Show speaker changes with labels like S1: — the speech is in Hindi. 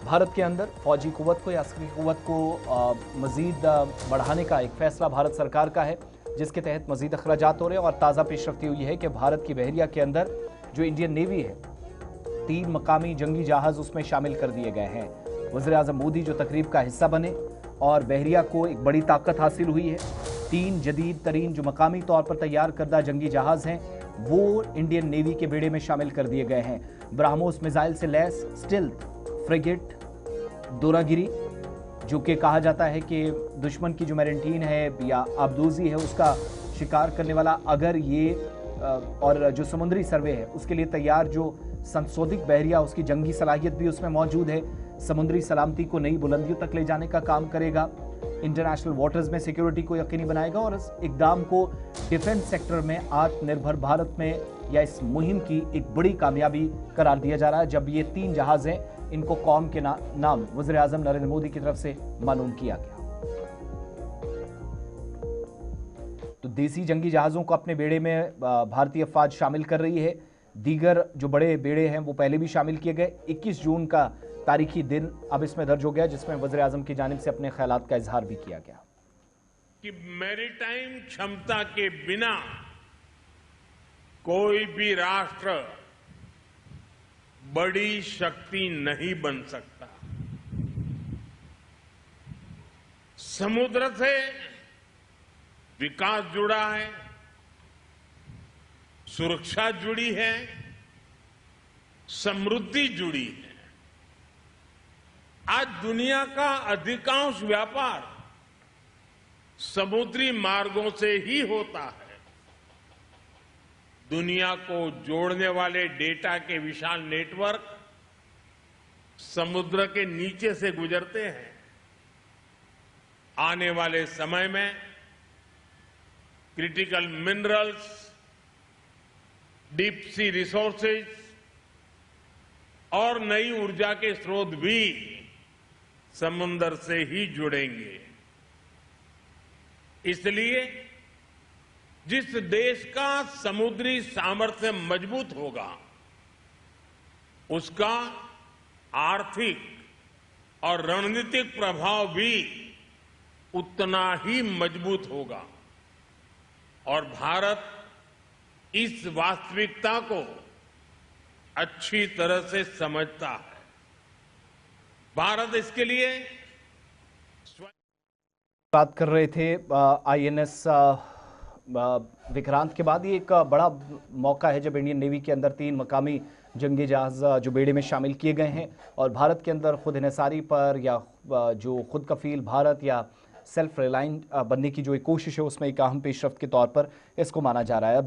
S1: भारत के अंदर फौजी कुव्वत को या अस्करी कुव्वत को मज़ीद बढ़ाने का एक फैसला भारत सरकार का है, जिसके तहत मज़ीद अखराजात हो रहे हैं। और ताज़ा पेशरफ्ती हुई है कि भारत की बहरिया के अंदर जो इंडियन नेवी है, 3 मकामी जंगी जहाज़ उसमें शामिल कर दिए गए हैं। वज़ीर-ए-आज़म मोदी जो तकरीब का हिस्सा बने और बहरिया को एक बड़ी ताकत हासिल हुई है। 3 जदीद तरीन जो मकामी तौर पर तैयार करदा जंगी जहाज़ हैं, वो इंडियन नेवी के बेड़े में शामिल कर दिए गए हैं। ब्राह्मोस मिसाइल से लैस स्टिल्थ फ्रिगेट दोरागिरी, जो कि कहा जाता है कि दुश्मन की जो मैरिटीन है या आबदूजी है उसका शिकार करने वाला, अगर ये और जो समुद्री सर्वे है उसके लिए तैयार जो संशोधित बहरिया, उसकी जंगी सलाहियत भी उसमें मौजूद है। समुद्री सलामती को नई बुलंदियों तक ले जाने का काम करेगा, इंटरनेशनल वाटर्स में सिक्योरिटी को यकीनी बनाएगा और इस इकदाम को डिफेंस सेक्टर में आत्मनिर्भर भारत में या इस मुहिम की एक बड़ी कामयाबी करार दिया जा रहा है, जब ये 3 जहाज हैं इनको कौम के नाम वज़ीर-ए-आज़म नरेंद्र मोदी की तरफ से मालूम किया गया। तो देसी जंगी जहाज़ों को अपने बेड़े में भारतीय फौज शामिल कर रही है। दीगर जो बड़े बेड़े हैं वो पहले भी शामिल किए गए। 21 जून का तारीखी दिन अब इसमें दर्ज हो गया, जिसमें वज़ीर-ए-आज़म की जानिब से अपने ख्यालात का इजहार भी किया गया
S2: कि मैरीटाइम क्षमता के बिना कोई भी राष्ट्र बड़ी शक्ति नहीं बन सकता। समुद्र से विकास जुड़ा है, सुरक्षा जुड़ी है, समृद्धि जुड़ी है। आज दुनिया का अधिकांश व्यापार समुद्री मार्गों से ही होता है। दुनिया को जोड़ने वाले डेटा के विशाल नेटवर्क समुद्र के नीचे से गुजरते हैं। आने वाले समय में critical minerals, deep sea resources और नई ऊर्जा के स्रोत भी समुद्र से ही जुड़ेंगे। इसलिए जिस देश का समुद्री सामर्थ्य मजबूत होगा, उसका आर्थिक और रणनीतिक प्रभाव भी उतना ही मजबूत होगा। और भारत इस वास्तविकता को अच्छी तरह से समझता है। भारत इसके लिए
S1: बात कर रहे थे INS विक्रांत के बाद ये एक बड़ा मौका है जब इंडियन नेवी के अंदर 3 मकामी जंगी जहाज जो बेड़े में शामिल किए गए हैं और भारत के अंदर खुद इन्हिसारी पर या जो खुद कफील भारत या सेल्फ रिलायंट बनने की जो एक कोशिश है, उसमें एक अहम पेशरफ्त के तौर पर इसको माना जा रहा है। अब